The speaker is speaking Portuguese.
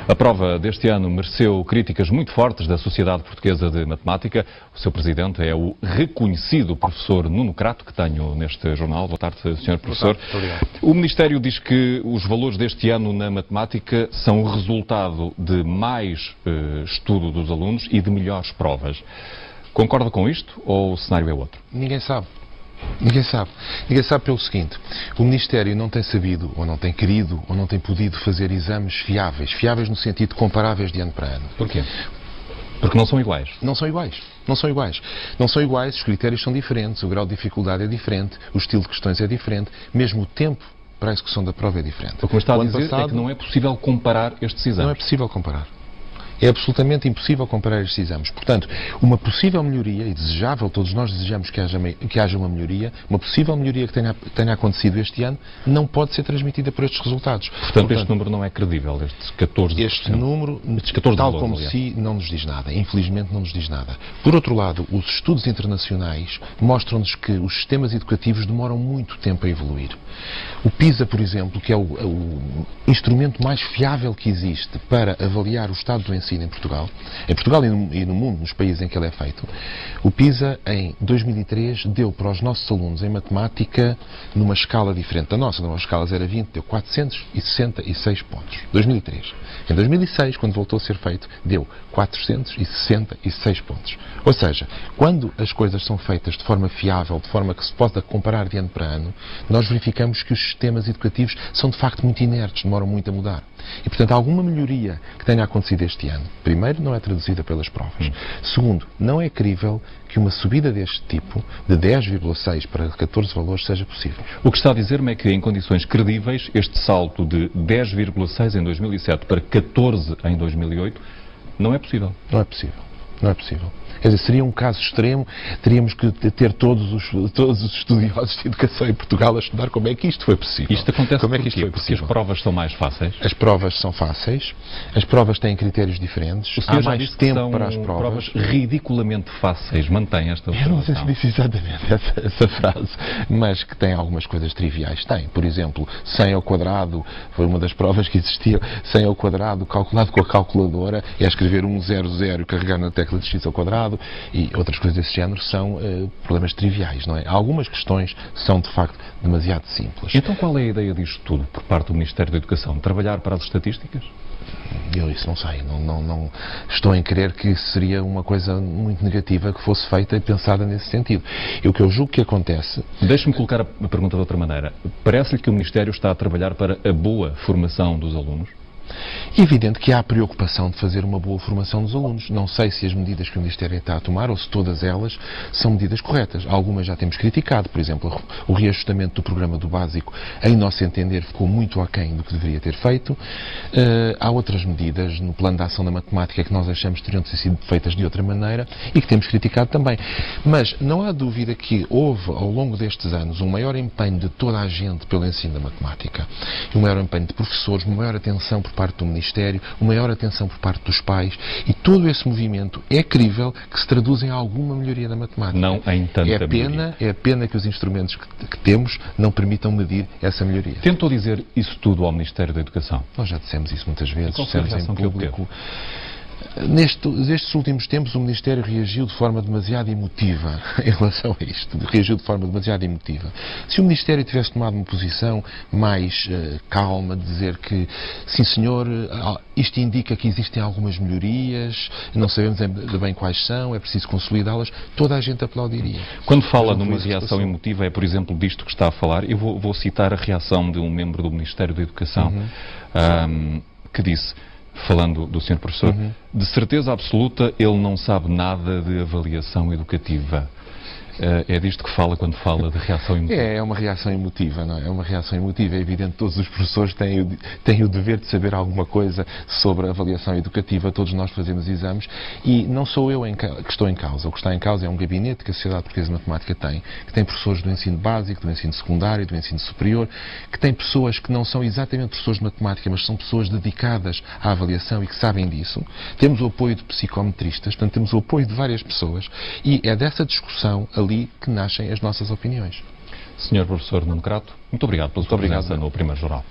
A prova deste ano mereceu críticas muito fortes da Sociedade Portuguesa de Matemática. O seu presidente é o reconhecido professor Nuno Crato, que tenho neste jornal. Boa tarde, Sr. Professor. Boa tarde, muito obrigado. O Ministério diz que os valores deste ano na matemática são o resultado de mais estudo dos alunos e de melhores provas. Concorda com isto ou o cenário é outro? Ninguém sabe. Ninguém sabe. Ninguém sabe pelo seguinte: o Ministério não tem sabido, ou não tem querido, ou não tem podido fazer exames fiáveis. Fiáveis no sentido de comparáveis de ano para ano. Porquê? Porque não são iguais. Não são iguais. Não são iguais. Não são iguais, os critérios são diferentes, o grau de dificuldade é diferente, o estilo de questões é diferente, mesmo o tempo para a execução da prova é diferente. O que me está a dizer é que não é possível comparar estes exames. Não é possível comparar. É absolutamente impossível comparar estes exames. Portanto, uma possível melhoria, e desejável, todos nós desejamos que haja uma melhoria, uma possível melhoria que tenha acontecido este ano, não pode ser transmitida por estes resultados. Portanto, este número não é credível, estes 14%. Este número, estes 14 tal valores, como si, não nos diz nada. Infelizmente não nos diz nada. Por outro lado, os estudos internacionais mostram-nos que os sistemas educativos demoram muito tempo a evoluir. O PISA, por exemplo, que é o instrumento mais fiável que existe para avaliar o estado do ensino em Portugal e no mundo, nos países em que ele é feito, o PISA, em 2003, deu para os nossos alunos em matemática, numa escala diferente da nossa, numa escala 0 a 20, deu 466 pontos. 2003. Em 2006, quando voltou a ser feito, deu 466 pontos. Ou seja, quando as coisas são feitas de forma fiável, de forma que se possa comparar de ano para ano, nós verificamos que os sistemas educativos são de facto muito inertes, demoram muito a mudar. E, portanto, alguma melhoria que tenha acontecido este ano, primeiro, não é traduzida pelas provas. Segundo, não é crível que uma subida deste tipo, de 10,6 para 14 valores, seja possível. O que está a dizer-me é que, em condições credíveis, este salto de 10,6 em 2007 para 14 em 2008 não é possível. Não é possível. Não é possível. Quer dizer, seria um caso extremo, teríamos que ter todos os estudiosos de educação em Portugal a estudar como é que isto foi possível. Isto acontece como é que isto foi porque as possível? provas são mais fáceis? As provas são fáceis, as provas têm critérios diferentes, O senhor há já mais disse que tempo são para as provas. ridiculamente fáceis. Mantém esta Eu não observação? sei se disse exatamente essa frase, mas que tem algumas coisas triviais. Tem, por exemplo, 100 ao quadrado, foi uma das provas que existia, 100 ao quadrado calculado com a calculadora, é escrever 100 e carregar na tecla de x ao quadrado, e outras coisas desse género são problemas triviais, não é? Algumas questões são, de facto, demasiado simples. Então qual é a ideia disto tudo por parte do Ministério da Educação? Trabalhar para as estatísticas? Eu isso não sei, não estou em crer que isso seria uma coisa muito negativa que fosse feita e pensada nesse sentido. E o que eu julgo que acontece... Deixe-me colocar a pergunta de outra maneira. Parece-lhe que o Ministério está a trabalhar para a boa formação dos alunos? É evidente que há a preocupação de fazer uma boa formação dos alunos. Não sei se as medidas que o Ministério está a tomar ou se todas elas são medidas corretas. Algumas já temos criticado. Por exemplo, o reajustamento do programa do básico, em nosso entender, ficou muito aquém do que deveria ter feito. Há outras medidas no plano de ação da matemática que nós achamos que teriam de ter sido feitas de outra maneira e que temos criticado também. Mas não há dúvida que houve, ao longo destes anos, um maior empenho de toda a gente pelo ensino da matemática. Um maior empenho de professores, uma maior atenção por parte do Ministério, uma maior atenção por parte dos pais, e todo esse movimento é crível que se traduz em alguma melhoria da matemática. Não em tanta melhoria. É pena que os instrumentos que temos não permitam medir essa melhoria. Tentou dizer isso tudo ao Ministério da Educação? Nós já dissemos isso muitas vezes, E qual foi a dissemos em reação que público. Nestes últimos tempos o Ministério reagiu de forma demasiado emotiva em relação a isto. Reagiu de forma demasiado emotiva. Se o Ministério tivesse tomado uma posição mais calma, de dizer que, sim senhor, isto indica que existem algumas melhorias, não sabemos bem quais são, é preciso consolidá-las, toda a gente aplaudiria. Quando fala numa reação emotiva, é por exemplo disto que está a falar. Eu vou citar a reação de um membro do Ministério da Educação, que disse, falando do Sr. Professor, de certeza absoluta ele não sabe nada de avaliação educativa. É disto que fala quando fala de reação emotiva? É uma reação emotiva, não é? É uma reação emotiva. É evidente que todos os professores têm o dever de saber alguma coisa sobre a avaliação educativa. Todos nós fazemos exames e não sou eu que estou em causa. O que está em causa é um gabinete que a Sociedade Portuguesa de Matemática tem, que tem professores do ensino básico, do ensino secundário, do ensino superior, que tem pessoas que não são exatamente professores de matemática, mas são pessoas dedicadas à avaliação e que sabem disso. Temos o apoio de psicometristas, portanto temos o apoio de várias pessoas e é dessa discussão ali que nascem as nossas opiniões. Sr. Professor Nuno Crato, muito obrigado pela sua presença no Primeiro Jornal.